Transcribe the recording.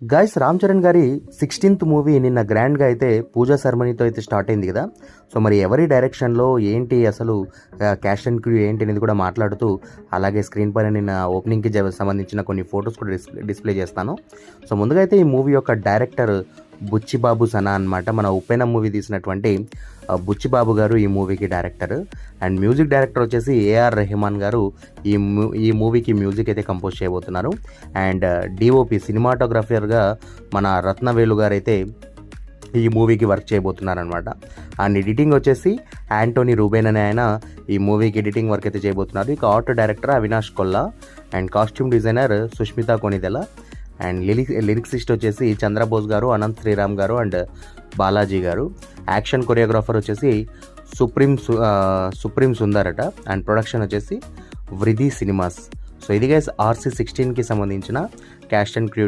Guys Ram Charan గారి 16th movie నిన్న గ్రాండ్గా అయితే పూజా సెరమనీతో అయితే స్టార్ట్ అయింది కదా. సో మరి ఎవరి డైరెక్షన్లో ఏంటి అసలు క్యాస్ట్ అండ్ క్రూ ఏంటి అనేది కూడా మాట్లాడుతూ, అలాగే స్క్రీన్ పైన నిన్న ఓపెనింగ్కి సంబంధించిన కొన్ని ఫొటోస్ కూడా డిస్ప్లే చేస్తాను. సో ముందుగా అయితే ఈ మూవీ యొక్క డైరెక్టర్ బుచ్చిబాబు సనా అనమాట. మన ఉప్పెన మూవీ తీసినటువంటి బుచ్చిబాబు గారు ఈ మూవీకి డైరెక్టర్. అండ్ మ్యూజిక్ డైరెక్టర్ వచ్చేసి ఏఆర్ రెహమాన్ గారు ఈ మూవీకి మ్యూజిక్ అయితే కంపోజ్ చేయబోతున్నారు. అండ్ డిఓపి సినిమాటోగ్రఫర్గా మన రత్నవేలు గారు అయితే ఈ మూవీకి వర్క్ చేయబోతున్నారనమాట. అండ్ ఎడిటింగ్ వచ్చేసి యాంటోనీ రూబెన్ అనే ఆయన ఈ మూవీకి ఎడిటింగ్ వర్క్ అయితే చేయబోతున్నారు. ఇక art director Avinash Kolla and costume designer Sushmita Konidela and lyricist వచ్చేసి చంద్రబోస్ గారు, అనంత్ శ్రీరామ్ గారు అండ్ బాలాజీ గారు. యాక్షన్ కొరియోగ్రాఫర్ వచ్చేసి సుప్రీం సుందర్ అట. అండ్ ప్రొడక్షన్ వచ్చేసి వృద్ధి సినిమాస్. సో ఇది గైస్ RC16కి సంబంధించిన క్యాస్ట్ అండ్ క్రూ